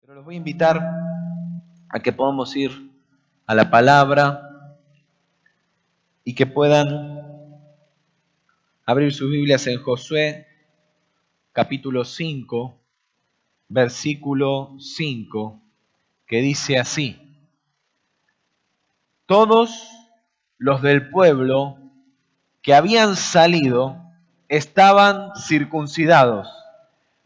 Pero los voy a invitar a que podamos ir a la palabra y que puedan abrir sus Biblias en Josué capítulo 5, versículo 5, que dice así: todos los del pueblo que habían salido estaban circuncidados,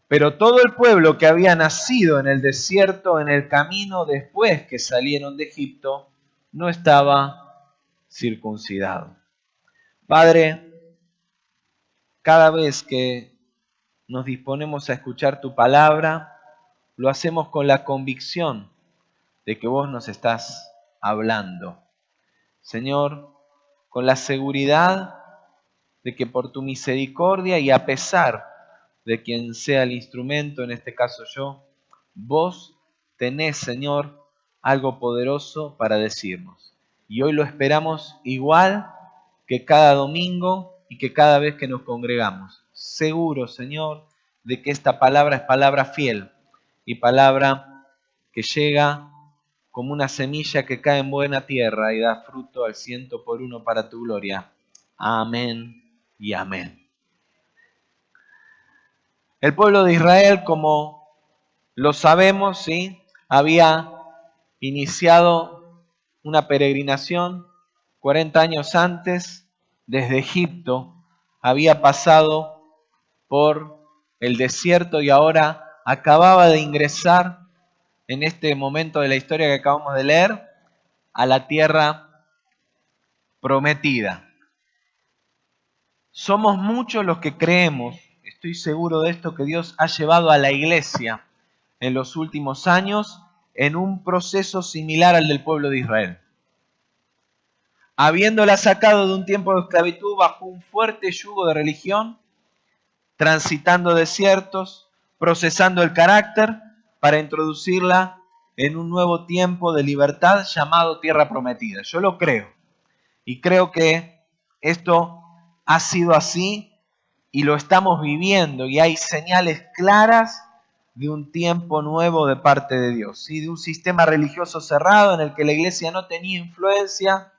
pero todo el pueblo que había nacido en el desierto, en el camino después que salieron de Egipto, no estaba circuncidado. Padre, cada vez que nos disponemos a escuchar tu palabra, lo hacemos con la convicción de que vos nos estás hablando. Señor, con la seguridad de que por tu misericordia y a pesar de quien sea el instrumento, en este caso yo, vos tenés, Señor, algo poderoso para decirnos. Y hoy lo esperamos igual que cada domingo y que cada vez que nos congregamos. Seguro, Señor, de que esta palabra es palabra fiel y palabra que llega como una semilla que cae en buena tierra y da fruto al 100 por 1 para tu gloria. Amén y amén. El pueblo de Israel, como lo sabemos, ¿sí?, había iniciado una peregrinación 40 años antes desde Egipto, había pasado por el desierto y ahora acababa de ingresar en este momento de la historia que acabamos de leer a la tierra prometida. Somos muchos los que creemos, estoy seguro de esto, que Dios ha llevado a la iglesia en los últimos años en un proceso similar al del pueblo de Israel. Habiéndola sacado de un tiempo de esclavitud bajo un fuerte yugo de religión, transitando desiertos, procesando el carácter para introducirla en un nuevo tiempo de libertad llamado Tierra Prometida. Yo lo creo. Y creo que esto ha sido así y lo estamos viviendo, y hay señales claras de un tiempo nuevo de parte de Dios, ¿sí? De un sistema religioso cerrado en el que la iglesia no tenía influencia.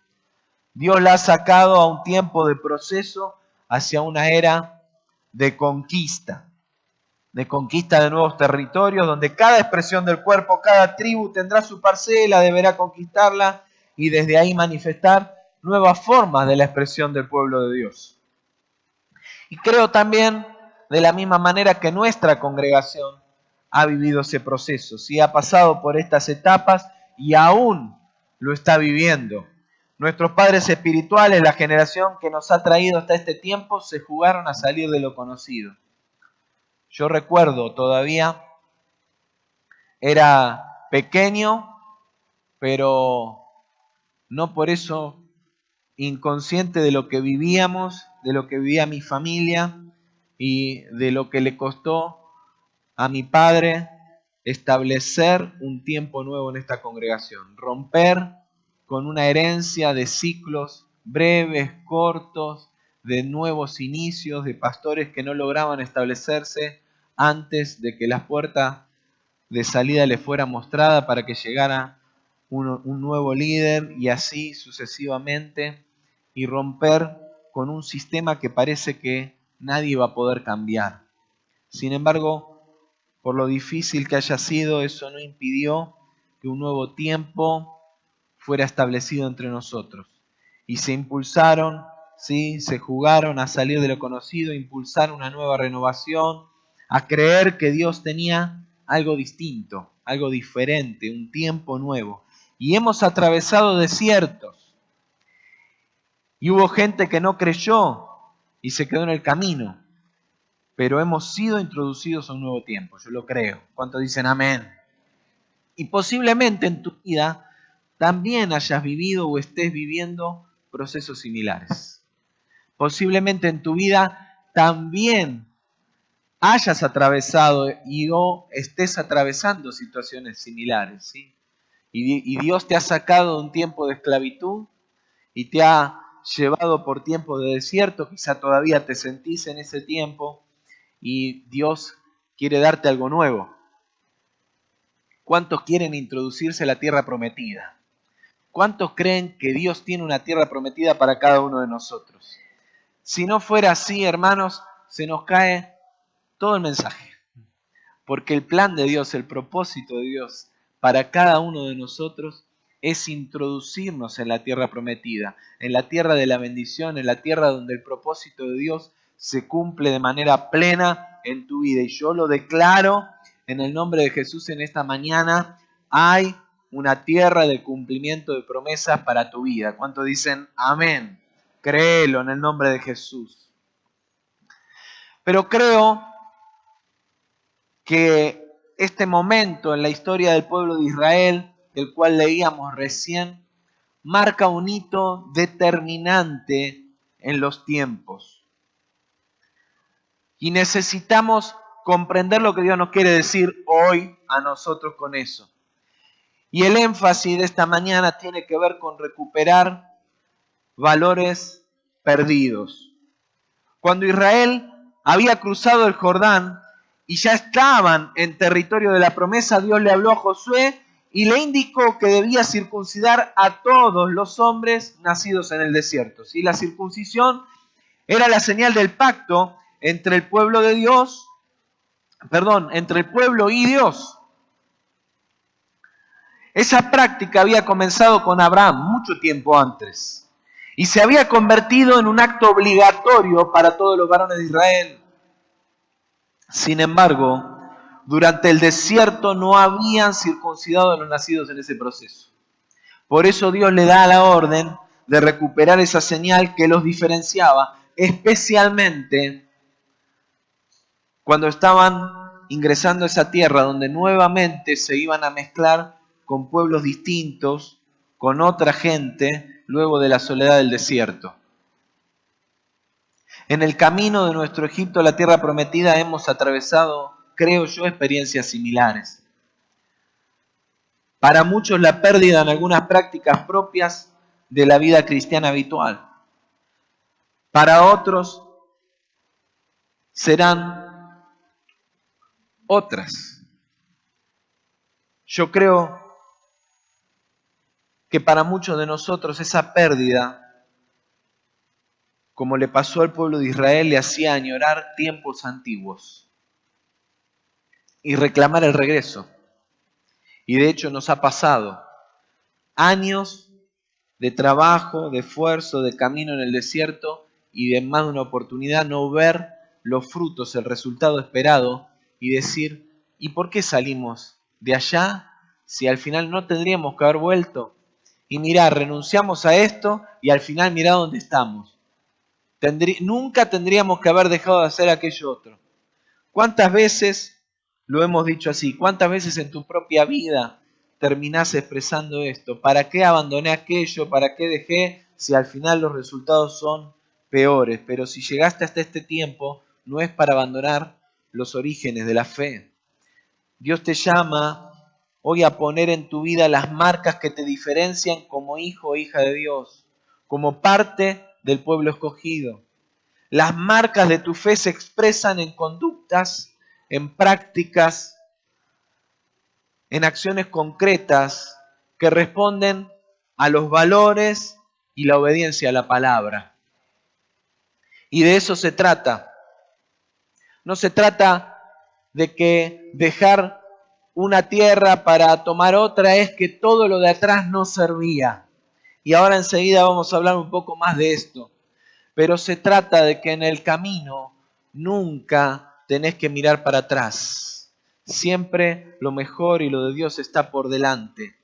Dios la ha sacado a un tiempo de proceso hacia una era de conquista de nuevos territorios, donde cada expresión del cuerpo, cada tribu tendrá su parcela, deberá conquistarla y desde ahí manifestar nuevas formas de la expresión del pueblo de Dios. Y creo también, de la misma manera que nuestra congregación ha vivido ese proceso, ¿sí? Ha pasado por estas etapas y aún lo está viviendo. Nuestros padres espirituales, la generación que nos ha traído hasta este tiempo, se jugaron a salir de lo conocido. Yo recuerdo todavía, era pequeño, pero no por eso inconsciente de lo que vivíamos, de lo que vivía mi familia y de lo que le costó a mi padre establecer un tiempo nuevo en esta congregación, romper con una herencia de ciclos breves, cortos, de nuevos inicios, de pastores que no lograban establecerse antes de que la puerta de salida le fuera mostrada para que llegara un nuevo líder, y así sucesivamente, y romper con un sistema que parece que nadie va a poder cambiar. Sin embargo, por lo difícil que haya sido, eso no impidió que un nuevo tiempo fuera establecido entre nosotros. Y se impulsaron, ¿sí?, se jugaron a salir de lo conocido, a impulsar una nueva renovación, a creer que Dios tenía algo distinto, algo diferente, un tiempo nuevo. Y hemos atravesado desiertos. Y hubo gente que no creyó y se quedó en el camino. Pero hemos sido introducidos a un nuevo tiempo, yo lo creo. ¿Cuántos dicen amén? Y posiblemente en tu vida también hayas vivido o estés viviendo procesos similares. Posiblemente en tu vida también hayas atravesado y o estés atravesando situaciones similares, ¿sí? Y Dios te ha sacado de un tiempo de esclavitud y te ha llevado por tiempo de desierto, quizá todavía te sentís en ese tiempo y Dios quiere darte algo nuevo. ¿Cuántos quieren introducirse a la tierra prometida? ¿Cuántos creen que Dios tiene una tierra prometida para cada uno de nosotros? Si no fuera así, hermanos, se nos cae todo el mensaje. Porque el plan de Dios, el propósito de Dios para cada uno de nosotros es introducirnos en la tierra prometida, en la tierra de la bendición, en la tierra donde el propósito de Dios se cumple de manera plena en tu vida. Y yo lo declaro en el nombre de Jesús en esta mañana. Hay una tierra de cumplimiento de promesas para tu vida. ¿Cuántos dicen amén? Créelo en el nombre de Jesús. Pero creo que este momento en la historia del pueblo de Israel, del cual leíamos recién, marca un hito determinante en los tiempos. Y necesitamos comprender lo que Dios nos quiere decir hoy a nosotros con eso. Y el énfasis de esta mañana tiene que ver con recuperar valores perdidos. Cuando Israel había cruzado el Jordán y ya estaban en territorio de la promesa, Dios le habló a Josué y le indicó que debía circuncidar a todos los hombres nacidos en el desierto. ¿Sí? La circuncisión era la señal del pacto entre el pueblo de Dios, entre el pueblo y Dios. Esa práctica había comenzado con Abraham mucho tiempo antes y se había convertido en un acto obligatorio para todos los varones de Israel. Sin embargo, durante el desierto no habían circuncidado a los nacidos en ese proceso. Por eso Dios le da la orden de recuperar esa señal que los diferenciaba, especialmente cuando estaban ingresando a esa tierra donde nuevamente se iban a mezclar con pueblos distintos, con otra gente, luego de la soledad del desierto. En el camino de nuestro Egipto a la tierra prometida hemos atravesado, creo yo, experiencias similares. Para muchos la pérdida en algunas prácticas propias de la vida cristiana habitual. Para otros serán otras. Yo creo que para muchos de nosotros esa pérdida, como le pasó al pueblo de Israel, le hacía añorar tiempos antiguos y reclamar el regreso. Y de hecho nos ha pasado años de trabajo, de esfuerzo, de camino en el desierto y de más de una oportunidad no ver los frutos, el resultado esperado y decir, ¿y por qué salimos de allá si al final no tendríamos que haber vuelto? Y mirá, renunciamos a esto y al final mirá dónde estamos. Nunca tendríamos que haber dejado de hacer aquello otro. ¿Cuántas veces lo hemos dicho así? ¿Cuántas veces en tu propia vida terminás expresando esto? ¿Para qué abandoné aquello? ¿Para qué dejé? Si al final los resultados son peores. Pero si llegaste hasta este tiempo, no es para abandonar los orígenes de la fe. Dios te llama hoy a poner en tu vida las marcas que te diferencian como hijo o hija de Dios, como parte del pueblo escogido. Las marcas de tu fe se expresan en conductas, en prácticas, en acciones concretas que responden a los valores y la obediencia a la palabra. Y de eso se trata. No se trata de que dejar una tierra para tomar otra, es que todo lo de atrás no servía. Y ahora enseguida vamos a hablar un poco más de esto. Pero se trata de que en el camino nunca tenés que mirar para atrás. Siempre lo mejor y lo de Dios está por delante.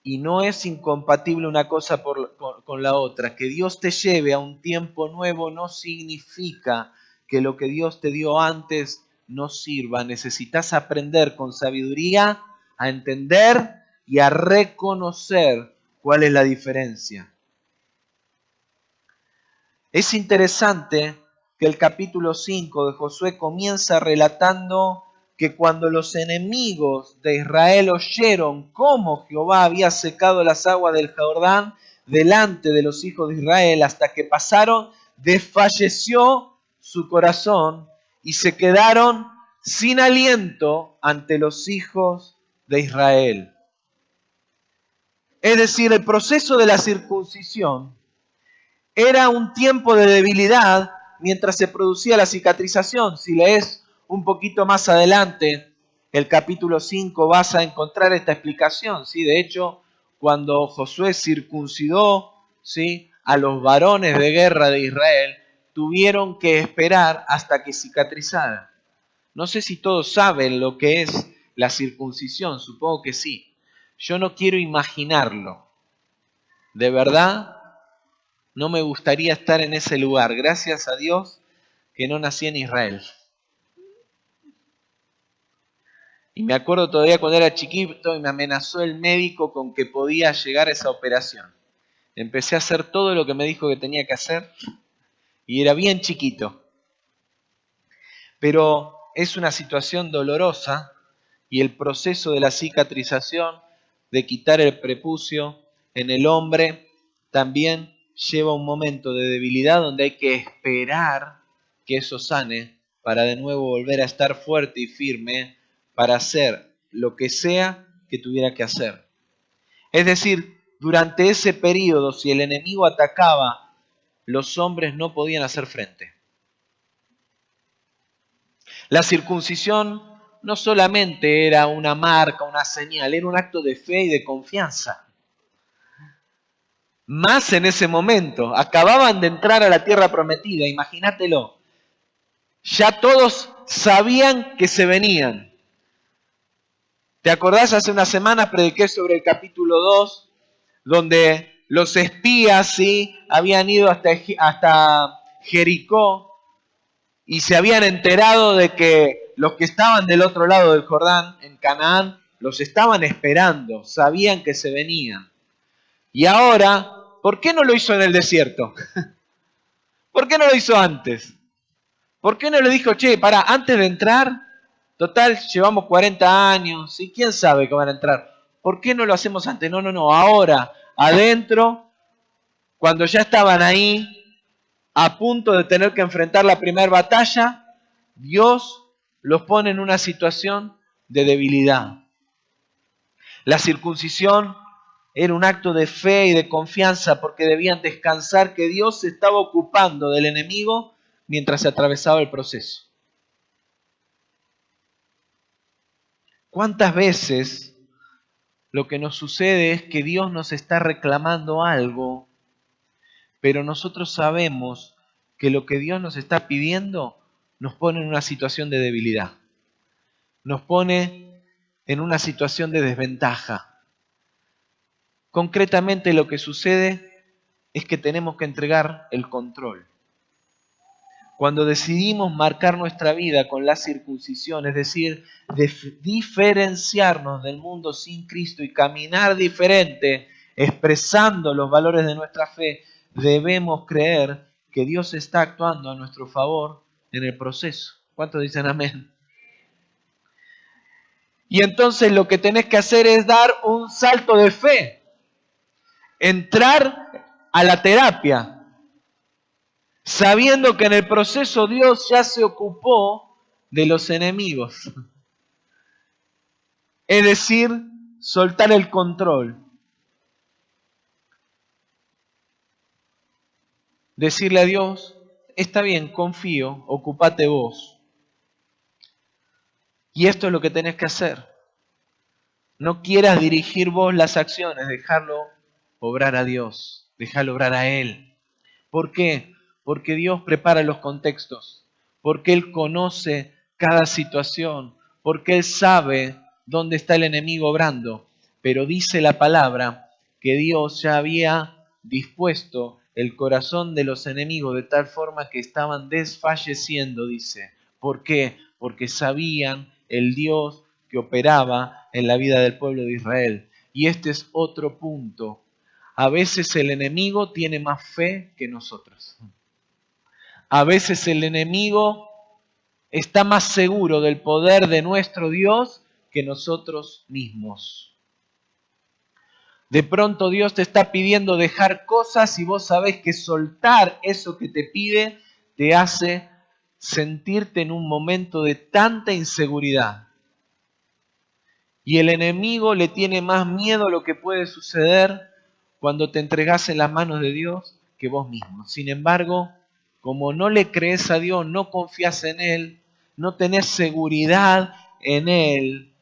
Y no es incompatible una cosa con la otra. Que Dios te lleve a un tiempo nuevo no significa que lo que Dios te dio antes no sirva. Necesitas aprender con sabiduría a entender y a reconocer cuál es la diferencia. Es interesante que el capítulo 5 de Josué comienza relatando que cuando los enemigos de Israel oyeron cómo Jehová había secado las aguas del Jordán delante de los hijos de Israel hasta que pasaron, desfalleció su corazón y se quedaron sin aliento ante los hijos de Israel. Es decir, el proceso de la circuncisión era un tiempo de debilidad mientras se producía la cicatrización. Si lees un poquito más adelante el capítulo 5 vas a encontrar esta explicación. ¿Sí? De hecho, cuando Josué circuncidó, ¿sí?, a los varones de guerra de Israel, tuvieron que esperar hasta que cicatrizara. No sé si todos saben lo que es la circuncisión, supongo que sí. Yo no quiero imaginarlo. De verdad, no me gustaría estar en ese lugar. Gracias a Dios que no nací en Israel. Y me acuerdo todavía cuando era chiquito y me amenazó el médico con que podía llegar a esa operación. Empecé a hacer todo lo que me dijo que tenía que hacer y era bien chiquito. Pero es una situación dolorosa y el proceso de la cicatrización, de quitar el prepucio en el hombre, también lleva un momento de debilidad donde hay que esperar que eso sane para de nuevo volver a estar fuerte y firme para hacer lo que sea que tuviera que hacer. Es decir, durante ese periodo, si el enemigo atacaba, los hombres no podían hacer frente. La circuncisión no solamente era una marca, una señal, era un acto de fe y de confianza. Más en ese momento, acababan de entrar a la tierra prometida, imagínatelo. Ya todos sabían que se venían. ¿Te acordás? Hace unas semanas prediqué sobre el capítulo 2, donde los espías, ¿sí?, habían ido hasta Jericó y se habían enterado de que los que estaban del otro lado del Jordán, en Canaán, los estaban esperando, sabían que se venían. Y ahora, ¿por qué no lo hizo en el desierto? ¿Por qué no lo hizo antes? ¿Por qué no le dijo, che, pará, antes de entrar, total, llevamos 40 años, ¿y quién sabe que van a entrar? ¿Por qué no lo hacemos antes? No, ahora, adentro, cuando ya estaban ahí, a punto de tener que enfrentar la primera batalla, Dios los pone en una situación de debilidad. La circuncisión era un acto de fe y de confianza porque debían descansar que Dios se estaba ocupando del enemigo mientras se atravesaba el proceso. ¿Cuántas veces lo que nos sucede es que Dios nos está reclamando algo, pero nosotros sabemos que lo que Dios nos está pidiendo nos pone en una situación de debilidad, nos pone en una situación de desventaja? Concretamente lo que sucede es que tenemos que entregar el control. Cuando decidimos marcar nuestra vida con la circuncisión, es decir, diferenciarnos del mundo sin Cristo y caminar diferente, expresando los valores de nuestra fe, debemos creer que Dios está actuando a nuestro favor en el proceso. ¿Cuántos dicen amén? Y entonces lo que tenés que hacer es dar un salto de fe, entrar a la terapia, sabiendo que en el proceso Dios ya se ocupó de los enemigos. Es decir, soltar el control. Decirle a Dios, está bien, confío, ocupate vos. Y esto es lo que tenés que hacer. No quieras dirigir vos las acciones, dejarlo obrar a Dios, dejarlo obrar a Él. ¿Por qué? Porque Dios prepara los contextos, porque Él conoce cada situación, porque Él sabe dónde está el enemigo obrando. Pero dice la palabra que Dios ya había dispuesto el corazón de los enemigos de tal forma que estaban desfalleciendo, dice. ¿Por qué? Porque sabían el Dios que operaba en la vida del pueblo de Israel. Y este es otro punto. A veces el enemigo tiene más fe que nosotros. A veces el enemigo está más seguro del poder de nuestro Dios que nosotros mismos. De pronto Dios te está pidiendo dejar cosas y vos sabés que soltar eso que te pide te hace sentirte en un momento de tanta inseguridad. Y el enemigo le tiene más miedo a lo que puede suceder cuando te entregas en las manos de Dios que vos mismo. Sin embargo, como no le crees a Dios, no confías en Él, no tenés seguridad en Él,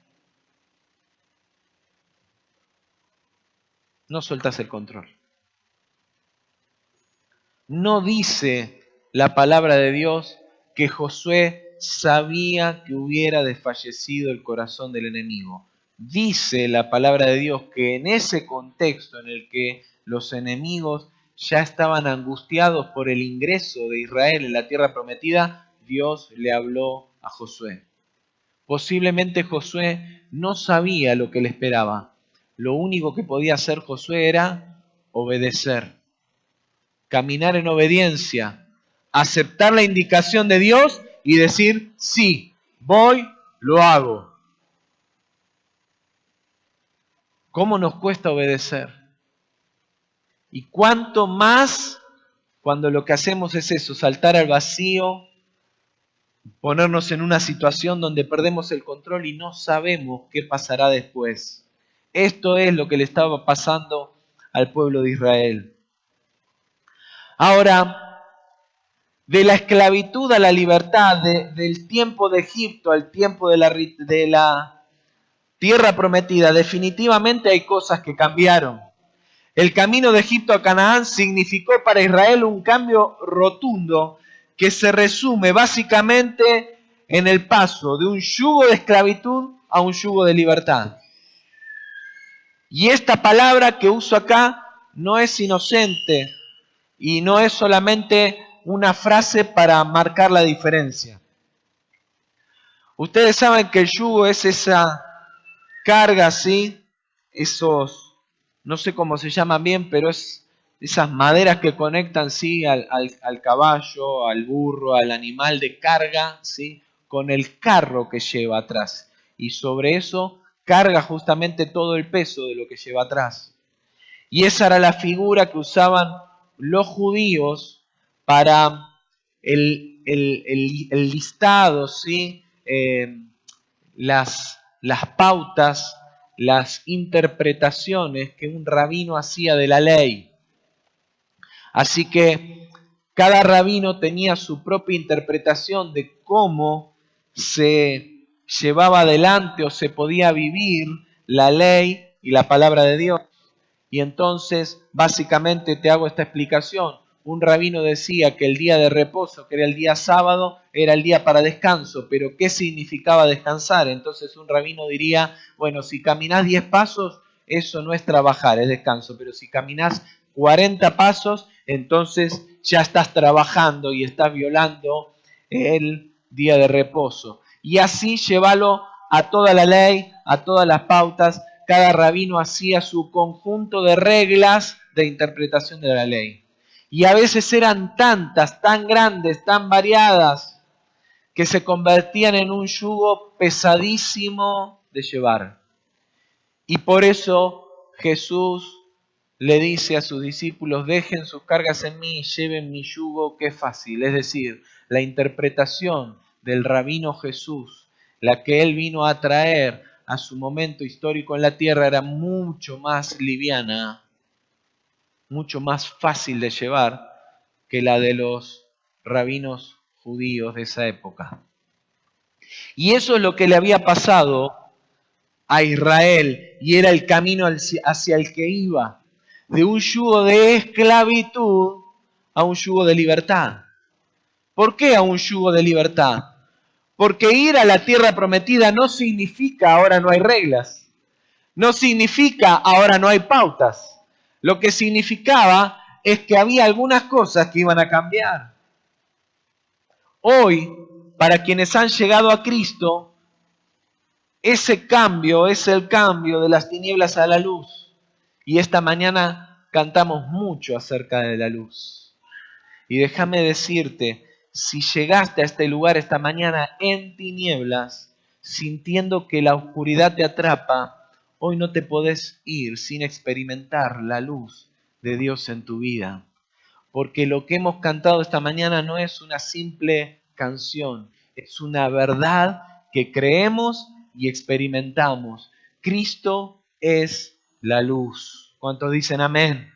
no soltás el control. No dice la palabra de Dios que Josué sabía que hubiera desfallecido el corazón del enemigo. Dice la palabra de Dios que en ese contexto en el que los enemigos ya estaban angustiados por el ingreso de Israel en la tierra prometida, Dios le habló a Josué. Posiblemente Josué no sabía lo que le esperaba. Lo único que podía hacer Josué era obedecer, caminar en obediencia, aceptar la indicación de Dios y decir, sí, voy, lo hago. ¿Cómo nos cuesta obedecer? Y cuánto más cuando lo que hacemos es eso, saltar al vacío, ponernos en una situación donde perdemos el control y no sabemos qué pasará después. Esto es lo que le estaba pasando al pueblo de Israel. Ahora, de la esclavitud a la libertad, del tiempo de Egipto al tiempo de la tierra prometida, definitivamente hay cosas que cambiaron. El camino de Egipto a Canaán significó para Israel un cambio rotundo que se resume básicamente en el paso de un yugo de esclavitud a un yugo de libertad. Y esta palabra que uso acá no es inocente y no es solamente una frase para marcar la diferencia. Ustedes saben que el yugo es esa carga, ¿sí? Esos, no sé cómo se llaman bien, pero es esas maderas que conectan, ¿sí? al caballo, al burro, al animal de carga, ¿sí? Con el carro que lleva atrás. Y sobre eso carga justamente todo el peso de lo que lleva atrás. Y esa era la figura que usaban los judíos para el listado, ¿sí? Las pautas, las interpretaciones que un rabino hacía de la ley. Así que cada rabino tenía su propia interpretación de cómo se llevaba adelante o se podía vivir la ley y la palabra de Dios. Y entonces, básicamente te hago esta explicación. Un rabino decía que el día de reposo, que era el día sábado, era el día para descanso. Pero ¿qué significaba descansar? Entonces un rabino diría, bueno, si caminás 10 pasos, eso no es trabajar, es descanso. Pero si caminás 40 pasos, entonces ya estás trabajando y estás violando el día de reposo. Y así llévalo a toda la ley, a todas las pautas. Cada rabino hacía su conjunto de reglas de interpretación de la ley. Y a veces eran tantas, tan grandes, tan variadas, que se convertían en un yugo pesadísimo de llevar. Y por eso Jesús le dice a sus discípulos, dejen sus cargas en mí y lleven mi yugo, que es fácil. Es decir, la interpretación del rabino Jesús, la que él vino a traer a su momento histórico en la tierra, era mucho más liviana, mucho más fácil de llevar que la de los rabinos judíos de esa época. Y eso es lo que le había pasado a Israel, y era el camino hacia el que iba, de un yugo de esclavitud a un yugo de libertad. ¿Por qué a un yugo de libertad? Porque ir a la tierra prometida no significa ahora no hay reglas, no significa ahora no hay pautas. Lo que significaba es que había algunas cosas que iban a cambiar. Hoy, para quienes han llegado a Cristo, ese cambio es el cambio de las tinieblas a la luz. Y esta mañana cantamos mucho acerca de la luz. Y déjame decirte, si llegaste a este lugar esta mañana en tinieblas, sintiendo que la oscuridad te atrapa, hoy no te podés ir sin experimentar la luz de Dios en tu vida. Porque lo que hemos cantado esta mañana no es una simple canción, es una verdad que creemos y experimentamos. Cristo es la luz. ¿Cuántos dicen amén?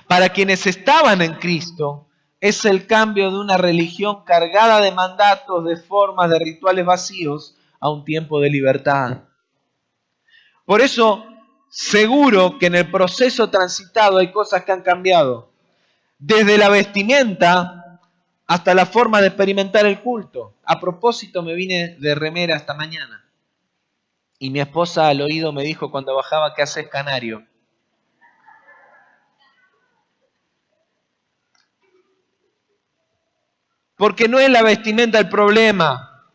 Para quienes estaban en Cristo, es el cambio de una religión cargada de mandatos, de formas, de rituales vacíos, a un tiempo de libertad. Por eso, seguro que en el proceso transitado hay cosas que han cambiado. Desde la vestimenta hasta la forma de experimentar el culto. A propósito, me vine de remera esta mañana. Y mi esposa al oído me dijo cuando bajaba, ¿qué haces, canario? Porque no es la vestimenta el problema.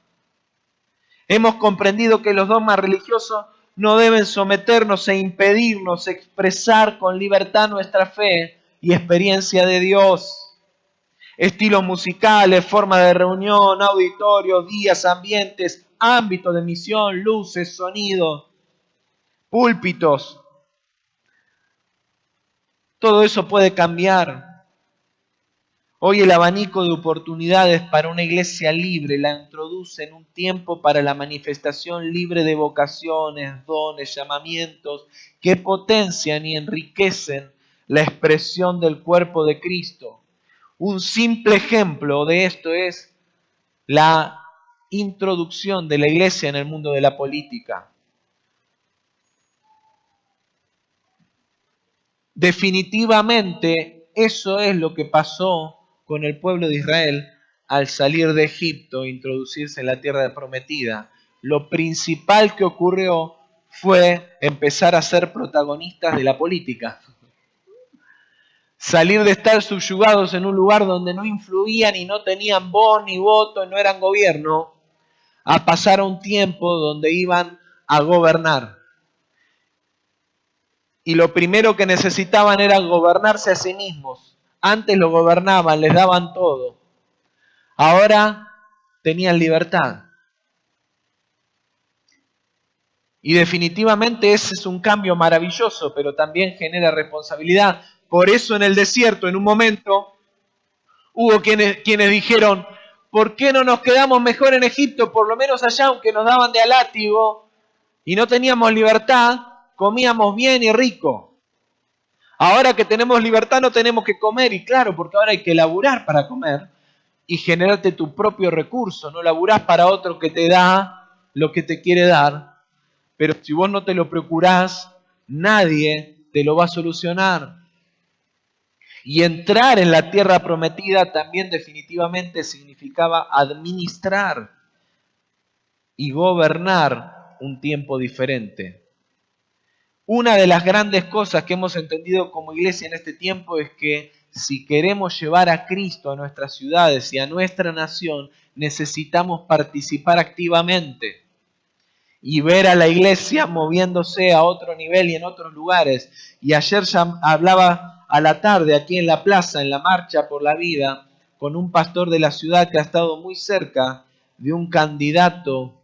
Hemos comprendido que los dogmas religiosos no deben someternos e impedirnos expresar con libertad nuestra fe y experiencia de Dios. Estilos musicales, forma de reunión, auditorios, días, ambientes, ámbitos de misión, luces, sonido, púlpitos. Todo eso puede cambiar. Hoy el abanico de oportunidades para una iglesia libre la introduce en un tiempo para la manifestación libre de vocaciones, dones, llamamientos que potencian y enriquecen la expresión del cuerpo de Cristo. Un simple ejemplo de esto es la introducción de la iglesia en el mundo de la política. Definitivamente eso es lo que pasó con el pueblo de Israel al salir de Egipto e introducirse en la tierra prometida. Lo principal que ocurrió fue empezar a ser protagonistas de la política. Salir de estar subyugados en un lugar donde no influían y no tenían voz ni voto y no eran gobierno, a pasar a un tiempo donde iban a gobernar. Y lo primero que necesitaban era gobernarse a sí mismos. Antes lo gobernaban, les daban todo. Ahora tenían libertad. Y definitivamente ese es un cambio maravilloso, pero también genera responsabilidad. Por eso en el desierto, en un momento, hubo quienes dijeron, ¿por qué no nos quedamos mejor en Egipto? Por lo menos allá, aunque nos daban de a látigo y no teníamos libertad, comíamos bien y rico. Ahora que tenemos libertad no tenemos que comer, y claro, porque ahora hay que laburar para comer y generarte tu propio recurso. No laburás para otro que te da lo que te quiere dar, pero si vos no te lo procurás, nadie te lo va a solucionar. Y entrar en la tierra prometida también definitivamente significaba administrar y gobernar un tiempo diferente. Una de las grandes cosas que hemos entendido como iglesia en este tiempo es que si queremos llevar a Cristo a nuestras ciudades y a nuestra nación, necesitamos participar activamente y ver a la iglesia moviéndose a otro nivel y en otros lugares. Y ayer ya hablaba a la tarde aquí en la plaza, en la Marcha por la Vida, con un pastor de la ciudad que ha estado muy cerca de un candidato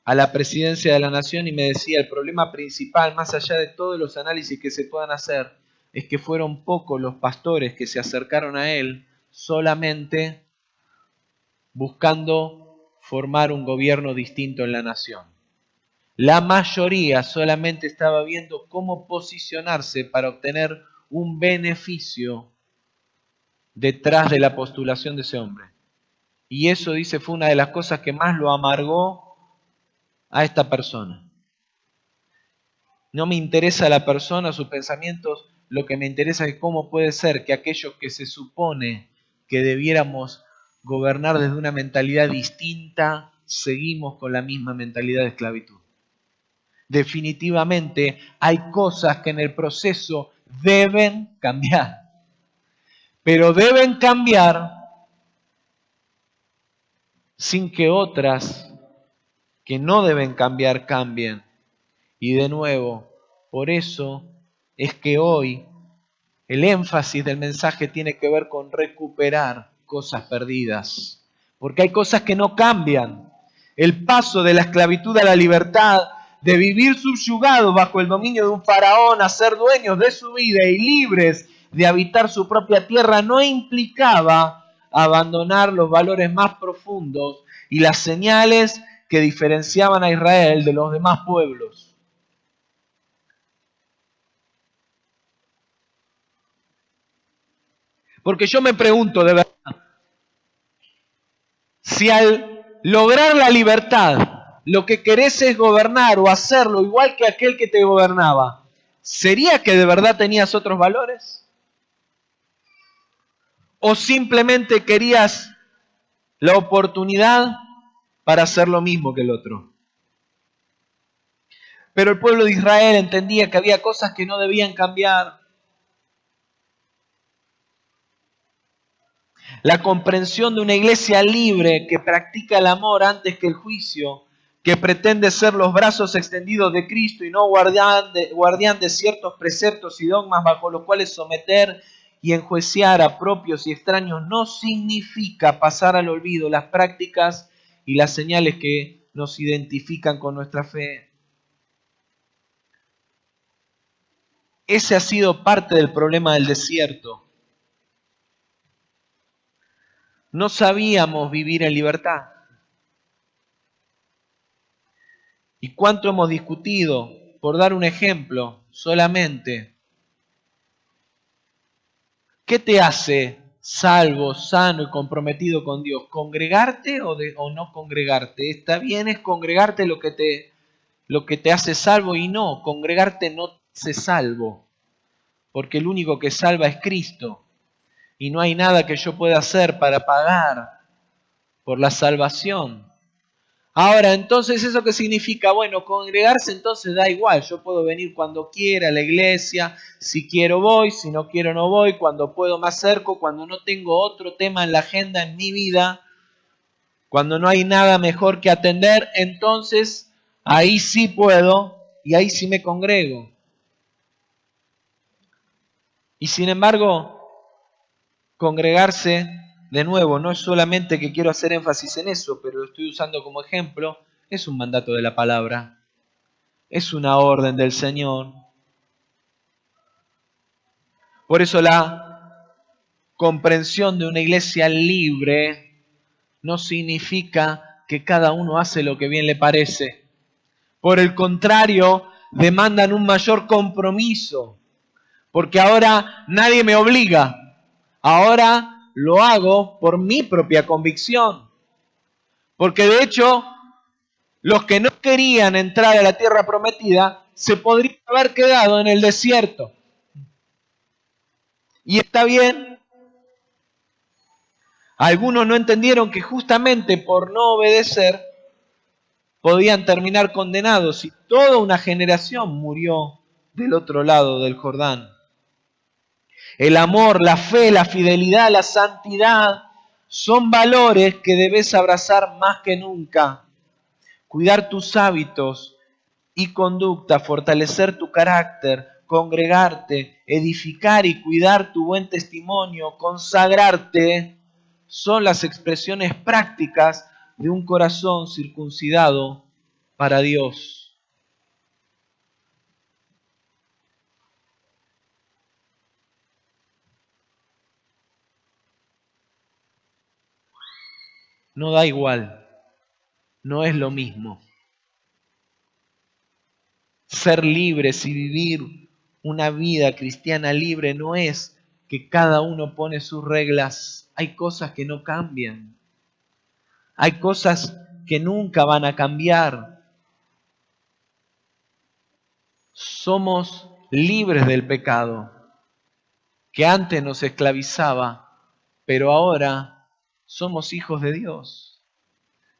a la presidencia de la nación, y me decía, el problema principal, más allá de todos los análisis que se puedan hacer, es que fueron pocos los pastores que se acercaron a él solamente buscando formar un gobierno distinto en la nación. La mayoría solamente estaba viendo cómo posicionarse para obtener un beneficio detrás de la postulación de ese hombre. Y eso, dice, fue una de las cosas que más lo amargó a esta persona. No me interesa la persona, sus pensamientos, lo que me interesa es cómo puede ser que aquellos que se supone que debiéramos gobernar desde una mentalidad distinta, seguimos con la misma mentalidad de esclavitud. Definitivamente hay cosas que en el proceso deben cambiar, pero deben cambiar sin que otras que no deben cambiar cambien. Y de nuevo, por eso es que hoy el énfasis del mensaje tiene que ver con recuperar cosas perdidas. Porque hay cosas que no cambian. El paso de la esclavitud a la libertad, de vivir subyugados bajo el dominio de un faraón, a ser dueños de su vida y libres de habitar su propia tierra, no implicaba abandonar los valores más profundos y las señales que diferenciaban a Israel de los demás pueblos. Porque yo me pregunto de verdad, si al lograr la libertad lo que querés es gobernar o hacerlo igual que aquel que te gobernaba, ¿sería que de verdad tenías otros valores? ¿O simplemente querías la oportunidad para hacer lo mismo que el otro? Pero el pueblo de Israel entendía que había cosas que no debían cambiar. La comprensión de una iglesia libre que practica el amor antes que el juicio, que pretende ser los brazos extendidos de Cristo y no guardián de ciertos preceptos y dogmas bajo los cuales someter y enjuiciar a propios y extraños, no significa pasar al olvido las prácticas y las señales que nos identifican con nuestra fe. Ese ha sido parte del problema del desierto. No sabíamos vivir en libertad. ¿Y cuánto hemos discutido? Por dar un ejemplo solamente. ¿Qué te hace salvo, sano y comprometido con Dios? ¿Congregarte o no congregarte? Está bien es congregarte lo que te hace salvo y no. Congregarte no te hace salvo. Porque el único que salva es Cristo. Y no hay nada que yo pueda hacer para pagar por la salvación. Ahora, entonces, ¿eso qué significa? Bueno, congregarse entonces da igual. Yo puedo venir cuando quiera a la iglesia. Si quiero voy, si no quiero no voy. Cuando puedo me acerco. Cuando no tengo otro tema en la agenda en mi vida. Cuando no hay nada mejor que atender. Entonces, ahí sí puedo y ahí sí me congrego. Y sin embargo, congregarse, de nuevo, no es solamente que quiero hacer énfasis en eso, pero lo estoy usando como ejemplo, es un mandato de la palabra, es una orden del Señor. Por eso la comprensión de una iglesia libre no significa que cada uno hace lo que bien le parece. Por el contrario, demandan un mayor compromiso, porque ahora nadie me obliga. Ahora lo hago por mi propia convicción. Porque de hecho, los que no querían entrar a la tierra prometida se podrían haber quedado en el desierto. Y está bien. Algunos no entendieron que justamente por no obedecer podían terminar condenados y toda una generación murió del otro lado del Jordán. El amor, la fe, la fidelidad, la santidad son valores que debes abrazar más que nunca. Cuidar tus hábitos y conducta, fortalecer tu carácter, congregarte, edificar y cuidar tu buen testimonio, consagrarte, son las expresiones prácticas de un corazón circuncidado para Dios. No da igual, no es lo mismo. Ser libres y vivir una vida cristiana libre no es que cada uno pone sus reglas. Hay cosas que no cambian. Hay cosas que nunca van a cambiar. Somos libres del pecado, que antes nos esclavizaba, pero ahora somos hijos de Dios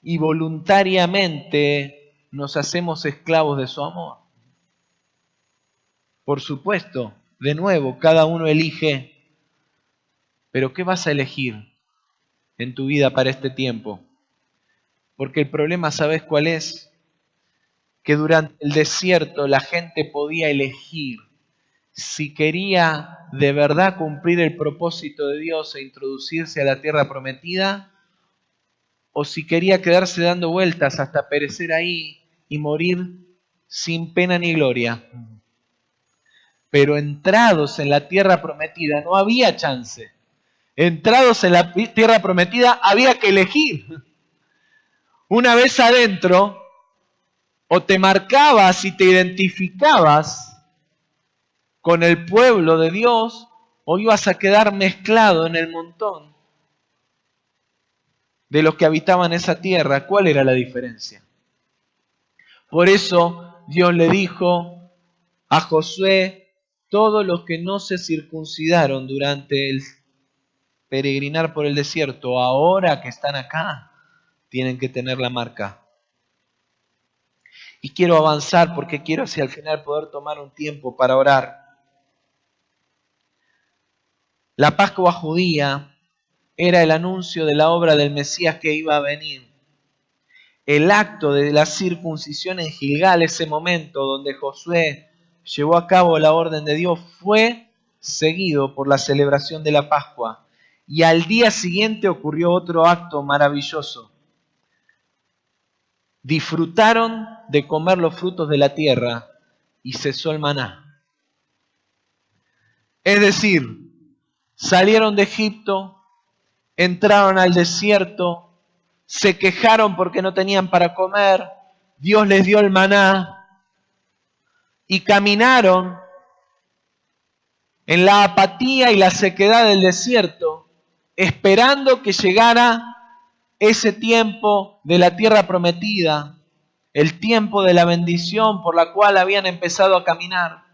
y voluntariamente nos hacemos esclavos de su amor. Por supuesto, de nuevo, cada uno elige, pero ¿qué vas a elegir en tu vida para este tiempo? Porque el problema, ¿sabes cuál es? Que durante el desierto la gente podía elegir si quería de verdad cumplir el propósito de Dios e introducirse a la tierra prometida, o si quería quedarse dando vueltas hasta perecer ahí y morir sin pena ni gloria. Pero entrados en la tierra prometida no había chance. Entrados en la tierra prometida había que elegir. Una vez adentro, o te marcabas y te identificabas con el pueblo de Dios, o ibas a quedar mezclado en el montón de los que habitaban esa tierra. ¿Cuál era la diferencia? Por eso Dios le dijo a Josué: todos los que no se circuncidaron durante el peregrinar por el desierto, ahora que están acá, tienen que tener la marca. Y quiero avanzar porque quiero hacia el final poder tomar un tiempo para orar. La Pascua judía era el anuncio de la obra del Mesías que iba a venir. El acto de la circuncisión en Gilgal, ese momento donde Josué llevó a cabo la orden de Dios, fue seguido por la celebración de la Pascua. Y al día siguiente ocurrió otro acto maravilloso. Disfrutaron de comer los frutos de la tierra y cesó el maná. Es decir, salieron de Egipto, entraron al desierto, se quejaron porque no tenían para comer, Dios les dio el maná y caminaron en la apatía y la sequedad del desierto, esperando que llegara ese tiempo de la tierra prometida, el tiempo de la bendición por la cual habían empezado a caminar.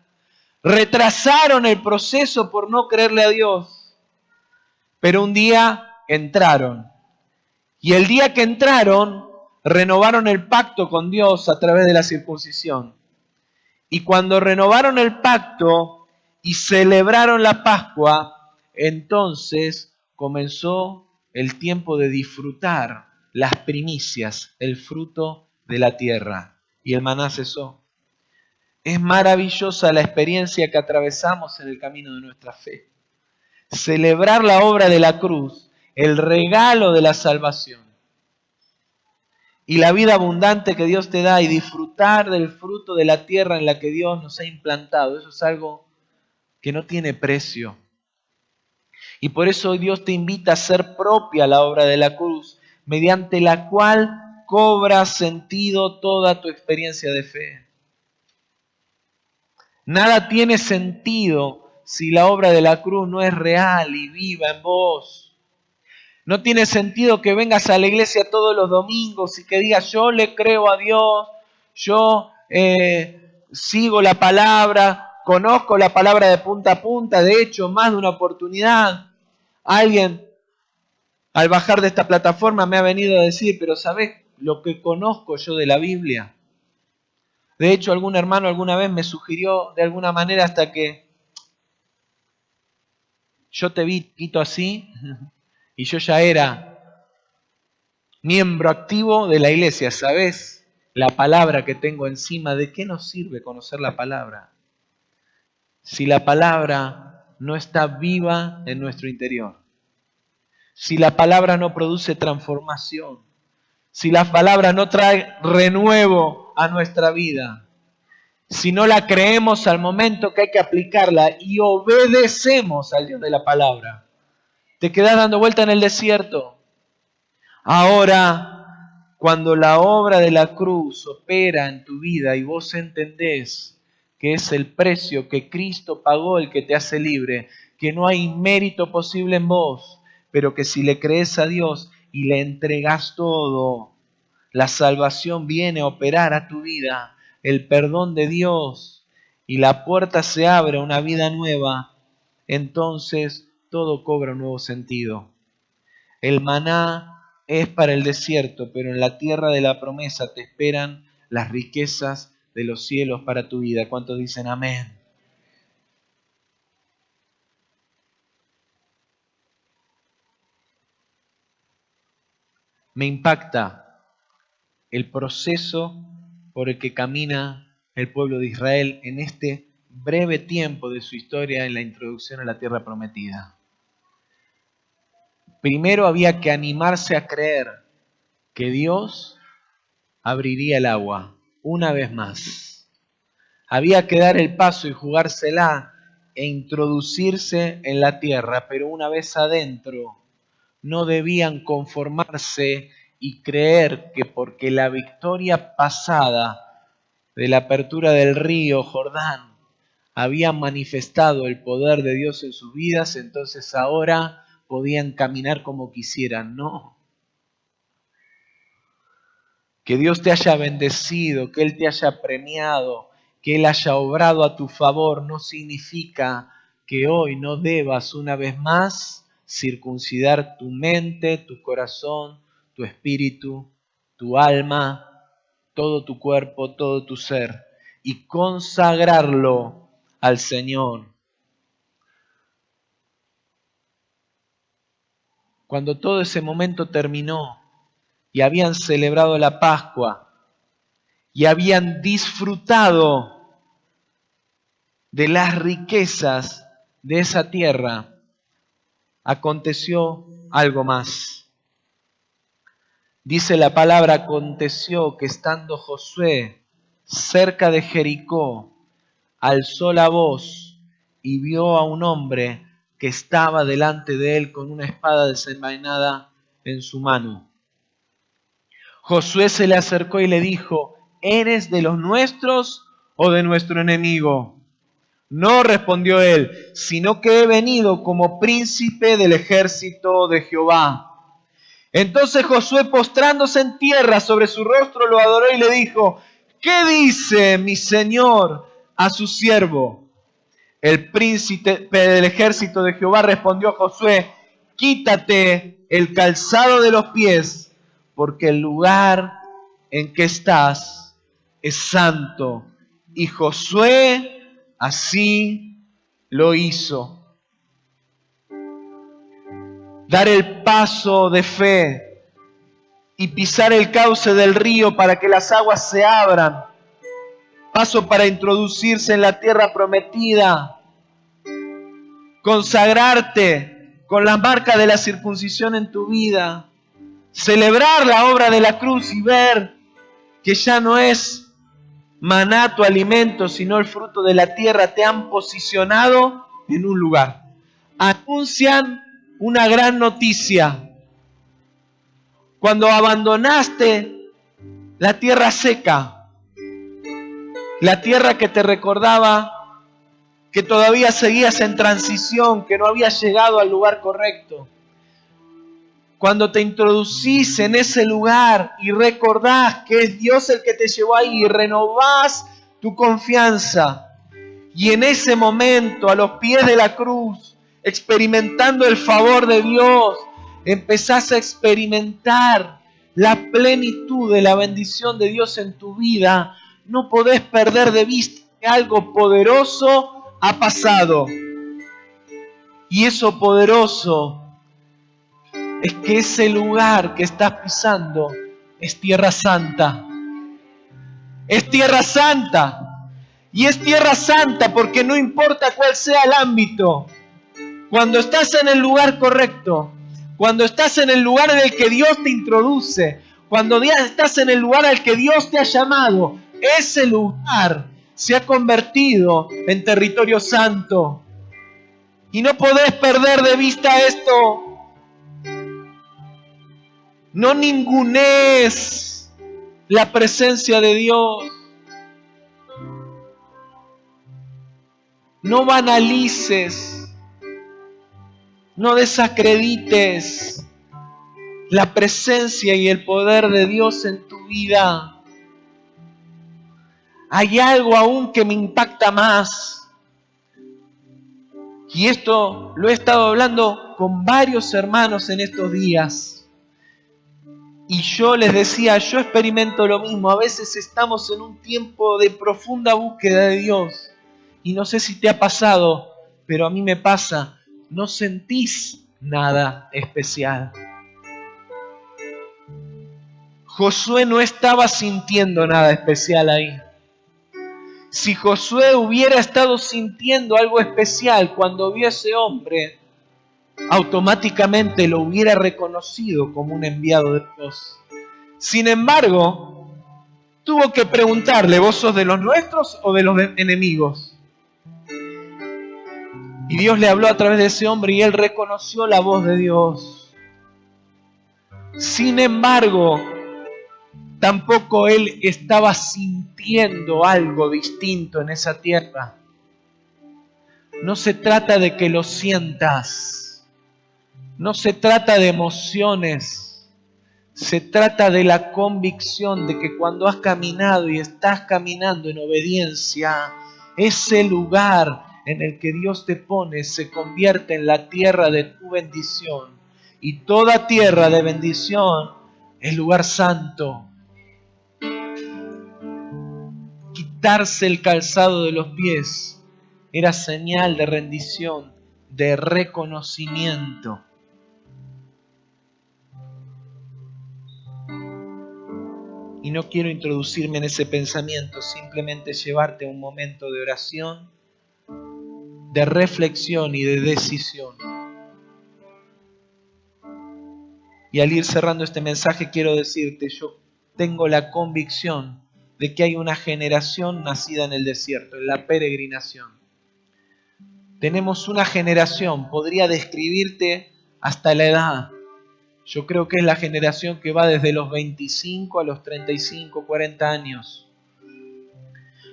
Retrasaron el proceso por no creerle a Dios, pero un día entraron. Y el día que entraron, renovaron el pacto con Dios a través de la circuncisión. Y cuando renovaron el pacto y celebraron la Pascua, entonces comenzó el tiempo de disfrutar las primicias, el fruto de la tierra. Y el maná cesó. Es maravillosa la experiencia que atravesamos en el camino de nuestra fe. Celebrar la obra de la cruz, el regalo de la salvación y la vida abundante que Dios te da, y disfrutar del fruto de la tierra en la que Dios nos ha implantado. Eso es algo que no tiene precio. Y por eso hoy Dios te invita a hacer propia la obra de la cruz, mediante la cual cobra sentido toda tu experiencia de fe. Nada tiene sentido si la obra de la cruz no es real y viva en vos. No tiene sentido que vengas a la iglesia todos los domingos y que digas: yo le creo a Dios, yo sigo la palabra, conozco la palabra de punta a punta. De hecho, más de una oportunidad, alguien al bajar de esta plataforma me ha venido a decir: pero ¿sabés lo que conozco yo de la Biblia? De hecho, algún hermano alguna vez me sugirió de alguna manera, hasta que yo te vi, Quito, así, y yo ya era miembro activo de la iglesia. ¿Sabés la palabra que tengo encima? ¿De qué nos sirve conocer la palabra si la palabra no está viva en nuestro interior? Si la palabra no produce transformación, si la palabra no trae renuevo a nuestra vida, si no la creemos al momento que hay que aplicarla y obedecemos al Dios de la palabra, te quedás dando vuelta en el desierto. Ahora, cuando la obra de la cruz opera en tu vida y vos entendés que es el precio que Cristo pagó el que te hace libre, que no hay mérito posible en vos, pero que si le crees a Dios y le entregás todo, la salvación viene a operar a tu vida, el perdón de Dios, y la puerta se abre a una vida nueva, entonces todo cobra un nuevo sentido. El maná es para el desierto, pero en la tierra de la promesa te esperan las riquezas de los cielos para tu vida. ¿Cuántos dicen amén? Me impacta el proceso por el que camina el pueblo de Israel en este breve tiempo de su historia en la introducción a la tierra prometida. Primero había que animarse a creer que Dios abriría el agua una vez más. Había que dar el paso y jugársela e introducirse en la tierra, pero una vez adentro no debían conformarse y creer que porque la victoria pasada de la apertura del río Jordán había manifestado el poder de Dios en sus vidas, entonces ahora podían caminar como quisieran. No. Que Dios te haya bendecido, que Él te haya premiado, que Él haya obrado a tu favor, no significa que hoy no debas una vez más circuncidar tu mente, tu corazón, tu espíritu, tu alma, todo tu cuerpo, todo tu ser, y consagrarlo al Señor. Cuando todo ese momento terminó y habían celebrado la Pascua y habían disfrutado de las riquezas de esa tierra, aconteció algo más. Dice la palabra, aconteció que estando Josué cerca de Jericó, alzó la voz y vio a un hombre que estaba delante de él con una espada desenvainada en su mano. Josué se le acercó y le dijo, ¿eres de los nuestros o de nuestro enemigo? No, respondió él, sino que he venido como príncipe del ejército de Jehová. Entonces Josué, postrándose en tierra sobre su rostro, lo adoró y le dijo, ¿qué dice mi señor a su siervo? El príncipe del ejército de Jehová respondió a Josué, quítate el calzado de los pies, porque el lugar en que estás es santo. Y Josué así lo hizo. Dar el paso de fe y pisar el cauce del río para que las aguas se abran. Paso para introducirse en la tierra prometida. Consagrarte con la marca de la circuncisión en tu vida. Celebrar la obra de la cruz y ver que ya no es maná tu alimento, sino el fruto de la tierra. Te han posicionado en un lugar. Anuncian una gran noticia. Cuando abandonaste la tierra seca, la tierra que te recordaba que todavía seguías en transición, que no habías llegado al lugar correcto. Cuando te introducís en ese lugar y recordás que es Dios el que te llevó ahí y renovás tu confianza. Y en ese momento, a los pies de la cruz, experimentando el favor de Dios, empezás a experimentar la plenitud de la bendición de Dios en tu vida. No podés perder de vista que algo poderoso ha pasado. Y eso poderoso es que ese lugar que estás pisando es tierra santa. Es tierra santa. Y es tierra santa porque no importa cuál sea el ámbito. Cuando estás en el lugar correcto, cuando estás en el lugar en el que Dios te introduce, cuando estás en el lugar al que Dios te ha llamado, ese lugar se ha convertido en territorio santo. Y no podés perder de vista esto. No ningunees la presencia de Dios. No banalices. No desacredites la presencia y el poder de Dios en tu vida. Hay algo aún que me impacta más. Y esto lo he estado hablando con varios hermanos en estos días. Y yo les decía, yo experimento lo mismo. A veces estamos en un tiempo de profunda búsqueda de Dios. Y no sé si te ha pasado, pero a mí me pasa. No sentís nada especial. Josué no estaba sintiendo nada especial ahí. Si Josué hubiera estado sintiendo algo especial cuando vio a ese hombre, automáticamente lo hubiera reconocido como un enviado de Dios. Sin embargo, tuvo que preguntarle, ¿vos sos de los nuestros o de los enemigos? Y Dios le habló a través de ese hombre y él reconoció la voz de Dios. Sin embargo, tampoco él estaba sintiendo algo distinto en esa tierra. No se trata de que lo sientas. No se trata de emociones. Se trata de la convicción de que cuando has caminado y estás caminando en obediencia, ese lugar en el que Dios te pone se convierte en la tierra de tu bendición. Y toda tierra de bendición es lugar santo. Quitarse el calzado de los pies era señal de rendición, de reconocimiento. Y no quiero introducirme en ese pensamiento, simplemente llevarte a un momento de oración, de reflexión y de decisión. Y al ir cerrando este mensaje quiero decirte, yo tengo la convicción de que hay una generación nacida en el desierto, en la peregrinación. Tenemos una generación, podría describirte hasta la edad. Yo creo que es la generación que va desde los 25 a los 35, 40 años.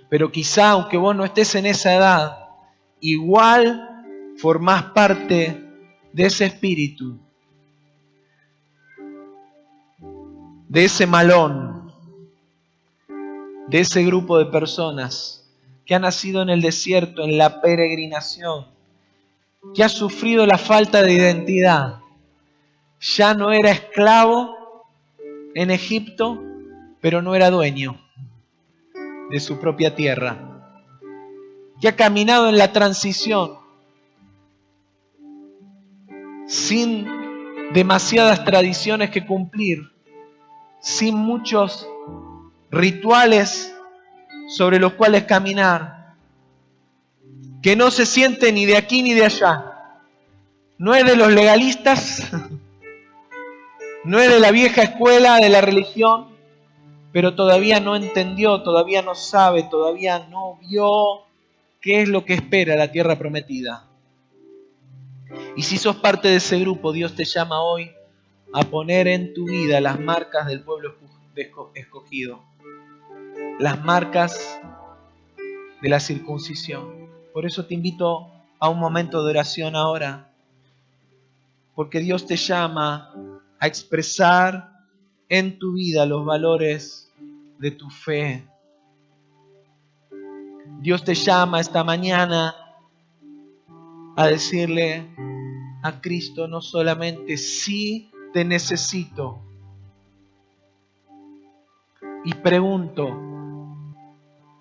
Pero quizá, aunque vos no estés en esa edad, igual formás parte de ese espíritu, de ese malón, de ese grupo de personas que ha nacido en el desierto, en la peregrinación, que ha sufrido la falta de identidad. Ya no era esclavo en Egipto, pero no era dueño de su propia tierra. Que ha caminado en la transición sin demasiadas tradiciones que cumplir, sin muchos rituales sobre los cuales caminar, que no se siente ni de aquí ni de allá. No es de los legalistas, no es de la vieja escuela de la religión, pero todavía no entendió, todavía no sabe, todavía no vio qué es lo que espera la tierra prometida. Y si sos parte de ese grupo, Dios te llama hoy a poner en tu vida las marcas del pueblo escogido, las marcas de la circuncisión. Por eso te invito a un momento de oración ahora, porque Dios te llama a expresar en tu vida los valores de tu fe. Dios te llama esta mañana a decirle a Cristo no solamente sí te necesito. Y pregunto,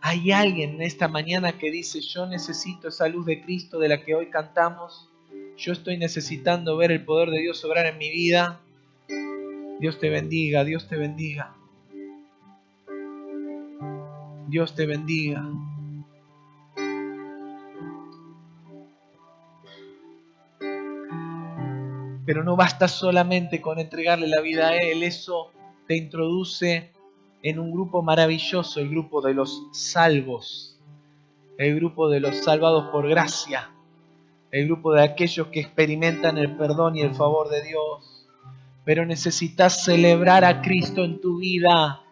¿hay alguien en esta mañana que dice yo necesito esa luz de Cristo de la que hoy cantamos? Yo estoy necesitando ver el poder de Dios obrar en mi vida. Dios te bendiga, Dios te bendiga. Dios te bendiga. Pero no basta solamente con entregarle la vida a Él, eso te introduce en un grupo maravilloso, el grupo de los salvos, el grupo de los salvados por gracia, el grupo de aquellos que experimentan el perdón y el favor de Dios. Pero necesitas celebrar a Cristo en tu vida.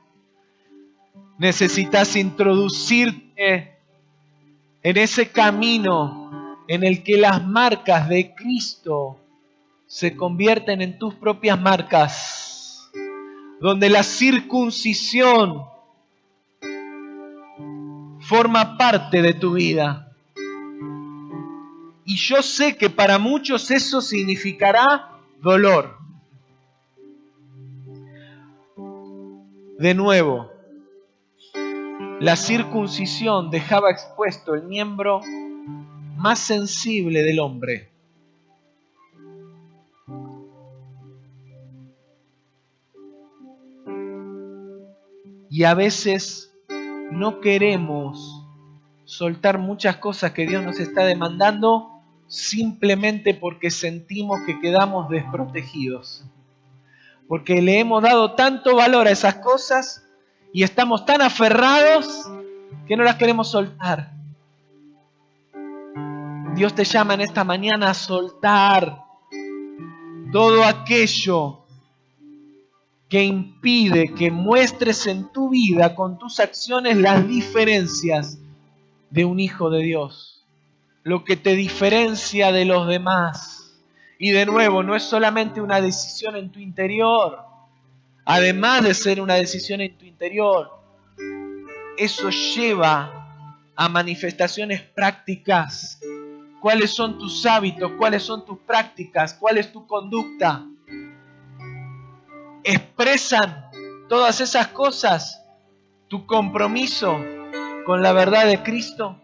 Necesitas introducirte en ese camino en el que las marcas de Cristo se convierten en tus propias marcas, donde la circuncisión forma parte de tu vida. Y yo sé que para muchos eso significará dolor. De nuevo, la circuncisión dejaba expuesto el miembro más sensible del hombre. Y a veces no queremos soltar muchas cosas que Dios nos está demandando simplemente porque sentimos que quedamos desprotegidos. Porque le hemos dado tanto valor a esas cosas y estamos tan aferrados que no las queremos soltar. Dios te llama en esta mañana a soltar todo aquello que impide que muestres en tu vida, con tus acciones, las diferencias de un hijo de Dios. Lo que te diferencia de los demás. Y de nuevo, no es solamente una decisión en tu interior. Además de ser una decisión en tu interior, eso lleva a manifestaciones prácticas. ¿Cuáles son tus hábitos? ¿Cuáles son tus prácticas? ¿Cuál es tu conducta? ¿Expresan todas esas cosas tu compromiso con la verdad de Cristo?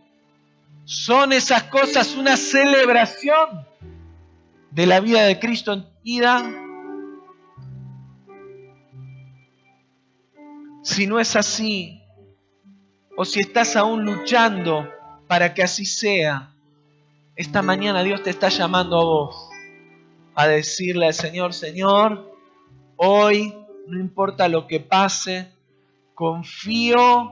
¿Son esas cosas una celebración de la vida de Cristo en tu vida? Si no es así, o si estás aún luchando para que así sea, esta mañana Dios te está llamando a vos a decirle al Señor: Señor, hoy, no importa lo que pase, confío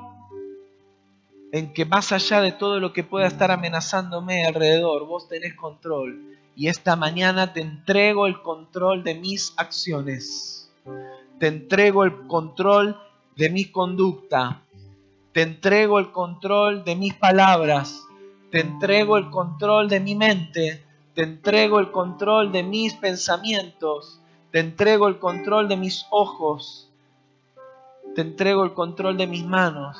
en que más allá de todo lo que pueda estar amenazándome alrededor, vos tenés control. Y esta mañana te entrego el control de mis acciones. Te entrego el control de mi conducta. Te entrego el control de mis palabras. Te entrego el control de mi mente. Te entrego el control de mis pensamientos. Te entrego el control de mis ojos. Te entrego el control de mis manos.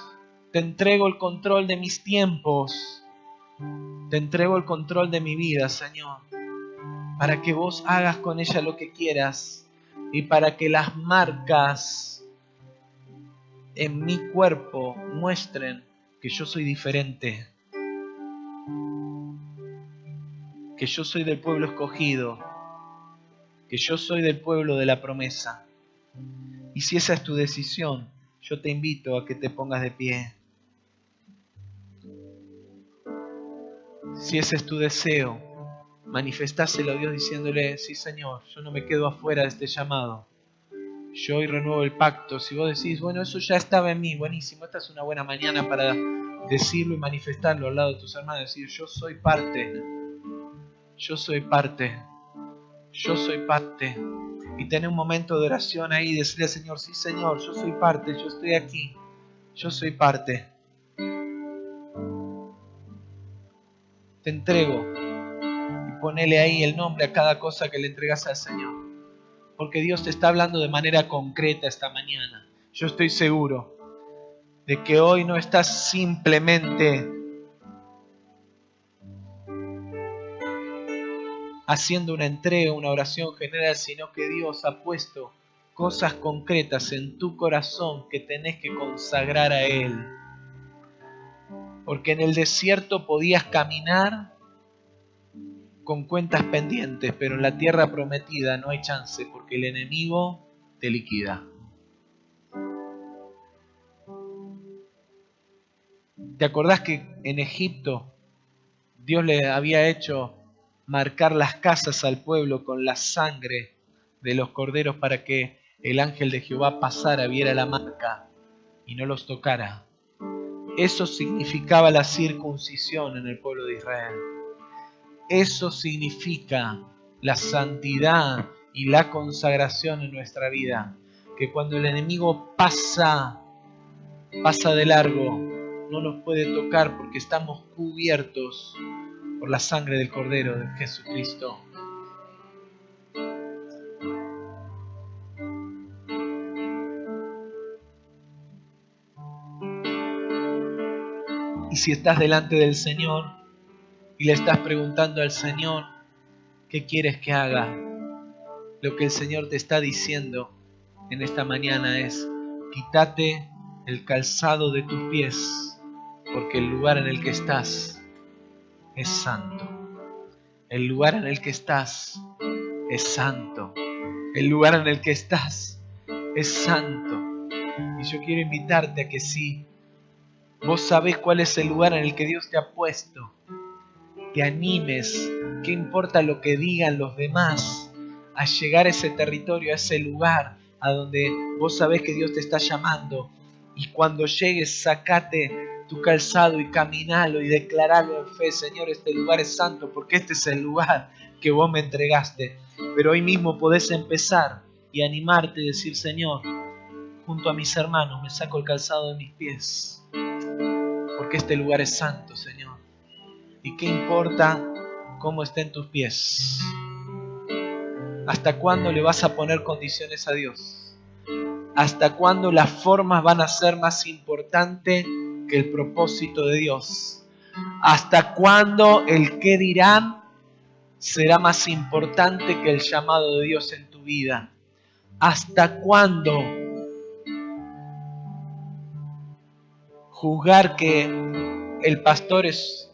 Te entrego el control de mis tiempos. Te entrego el control de mi vida, Señor, para que vos hagas con ella lo que quieras y para que las marcas en mi cuerpo muestren que yo soy diferente, que yo soy del pueblo escogido, que yo soy del pueblo de la promesa. Y si esa es tu decisión, yo te invito a que te pongas de pie. Si ese es tu deseo, manifestáselo a Dios diciéndole: sí, Señor, yo no me quedo afuera de este llamado. Yo hoy renuevo el pacto. Si vos decís: bueno, eso ya estaba en mí, buenísimo, esta es una buena mañana para decirlo y manifestarlo al lado de tus hermanos. Decir: yo soy parte, yo soy parte, yo soy parte. Y tener un momento de oración ahí y decirle al Señor: sí, Señor, yo soy parte, yo estoy aquí, yo soy parte. Te entrego. Y ponele ahí el nombre a cada cosa que le entregas al Señor. Porque Dios te está hablando de manera concreta esta mañana. Yo estoy seguro de que hoy no estás simplemente haciendo una entrega, una oración general, sino que Dios ha puesto cosas concretas en tu corazón que tenés que consagrar a Él. Porque en el desierto podías caminar con cuentas pendientes, pero en la tierra prometida no hay chance, porque el enemigo te liquida. ¿Te acordás que en Egipto Dios le había hecho marcar las casas al pueblo con la sangre de los corderos para que el ángel de Jehová pasara, viera la marca y no los tocara? Eso significaba la circuncisión en el pueblo de Israel. Eso significa la santidad y la consagración en nuestra vida. Que cuando el enemigo pasa de largo, no nos puede tocar porque estamos cubiertos por la sangre del Cordero de Jesucristo. Y si estás delante del Señor y le estás preguntando al Señor: ¿qué quieres que haga? Lo que el Señor te está diciendo en esta mañana es: quítate el calzado de tus pies, porque el lugar en el que estás es santo. El lugar en el que estás es santo. El lugar en el que estás es santo. Y yo quiero invitarte a que si vos sabés cuál es el lugar en el que Dios te ha puesto, te animes, qué importa lo que digan los demás, a llegar a ese territorio, a ese lugar a donde vos sabés que Dios te está llamando. Y cuando llegues, sacate tu calzado y caminalo y declaralo en fe: Señor, este lugar es santo porque este es el lugar que vos me entregaste. Pero hoy mismo podés empezar y animarte y decir: Señor, junto a mis hermanos me saco el calzado de mis pies, porque este lugar es santo, Señor. ¿Y qué importa cómo estén tus pies? ¿Hasta cuándo le vas a poner condiciones a Dios? ¿Hasta cuándo las formas van a ser más importantes que el propósito de Dios? ¿Hasta cuándo el qué dirán será más importante que el llamado de Dios en tu vida? ¿Hasta cuándo juzgar que el pastor es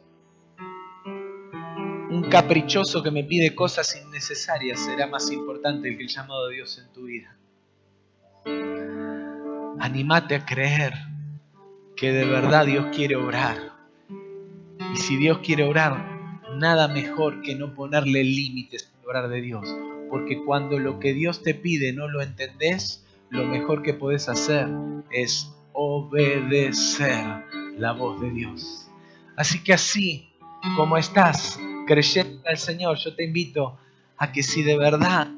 un caprichoso que me pide cosas innecesarias será más importante que el llamado de Dios en tu vida? Anímate a creer que de verdad Dios quiere obrar. Y si Dios quiere obrar, nada mejor que no ponerle límites al obrar de Dios. Porque cuando lo que Dios te pide no lo entendés, lo mejor que podés hacer es obedecer la voz de Dios. Así que así como estás creyendo al Señor, yo te invito a que si de verdad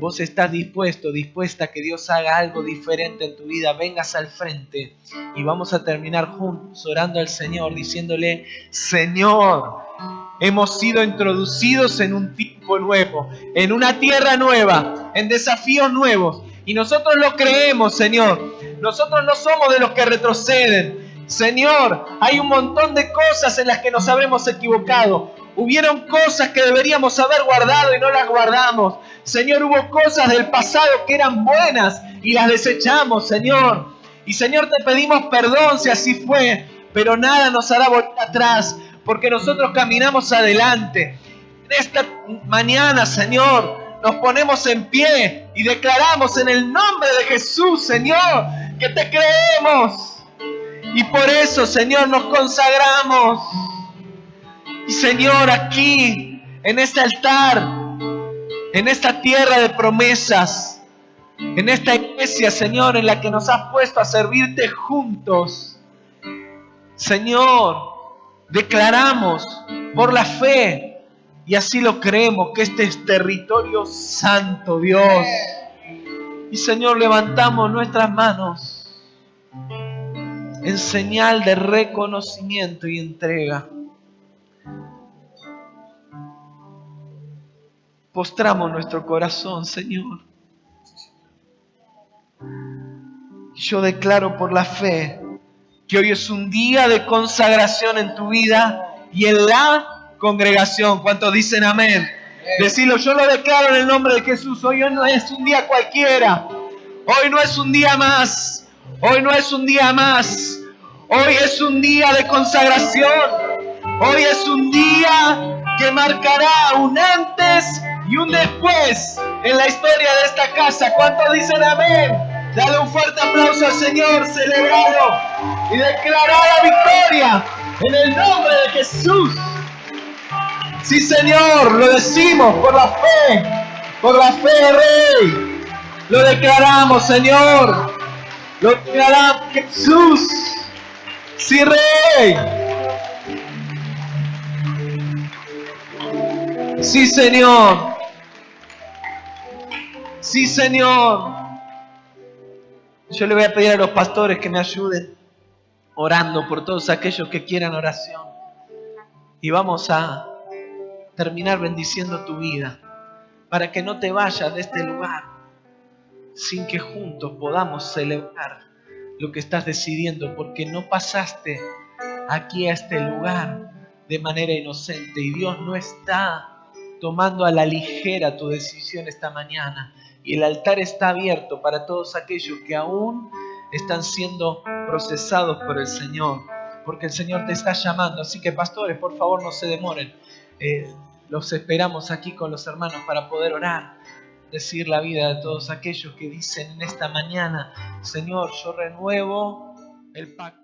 vos estás dispuesta a que Dios haga algo diferente en tu vida, vengas al frente y vamos a terminar juntos orando al Señor, diciéndole: Señor, hemos sido introducidos en un tiempo nuevo, en una tierra nueva, en desafíos nuevos. Y nosotros lo creemos, Señor. Nosotros no somos de los que retroceden. Señor, hay un montón de cosas en las que nos habremos equivocado. Hubieron cosas que deberíamos haber guardado y no las guardamos. Señor, hubo cosas del pasado que eran buenas y las desechamos, Señor. Y Señor, te pedimos perdón si así fue, pero nada nos hará volver atrás, porque nosotros caminamos adelante. En esta mañana, Señor, nos ponemos en pie y declaramos en el nombre de Jesús, Señor, que te creemos. Y por eso, Señor, nos consagramos. Y Señor, aquí, en este altar, en esta tierra de promesas, en esta iglesia, Señor, en la que nos has puesto a servirte juntos, Señor, declaramos por la fe, y así lo creemos, que este es territorio santo, Dios. Y Señor, levantamos nuestras manos en señal de reconocimiento y entrega. Postramos nuestro corazón, Señor. Yo declaro por la fe que hoy es un día de consagración en tu vida y en la congregación. ¿Cuántos dicen amén? Decilo, yo lo declaro en el nombre de Jesús. Hoy no es un día cualquiera. Hoy no es un día más. Hoy no es un día más. Hoy es un día de consagración. Hoy es un día que marcará un antes y un después en la historia de esta casa. ¿Cuántos dicen amén? Dale un fuerte aplauso al Señor, celebralo y declará la victoria en el nombre de Jesús. Sí, Señor, lo decimos por la fe, Rey. Lo declaramos, Señor. Lo declaramos, Jesús. Sí, Rey. Sí, Señor. Sí, Señor. Yo le voy a pedir a los pastores que me ayuden orando por todos aquellos que quieran oración. Y vamos a terminar bendiciendo tu vida para que no te vayas de este lugar sin que juntos podamos celebrar lo que estás decidiendo, porque no pasaste aquí a este lugar de manera inocente y Dios no está tomando a la ligera tu decisión esta mañana. Y el altar está abierto para todos aquellos que aún están siendo procesados por el Señor, porque el Señor te está llamando. Así que, pastores, por favor, no se demoren. Los esperamos aquí con los hermanos para poder orar, decir la vida de todos aquellos que dicen en esta mañana: Señor, yo renuevo el pacto.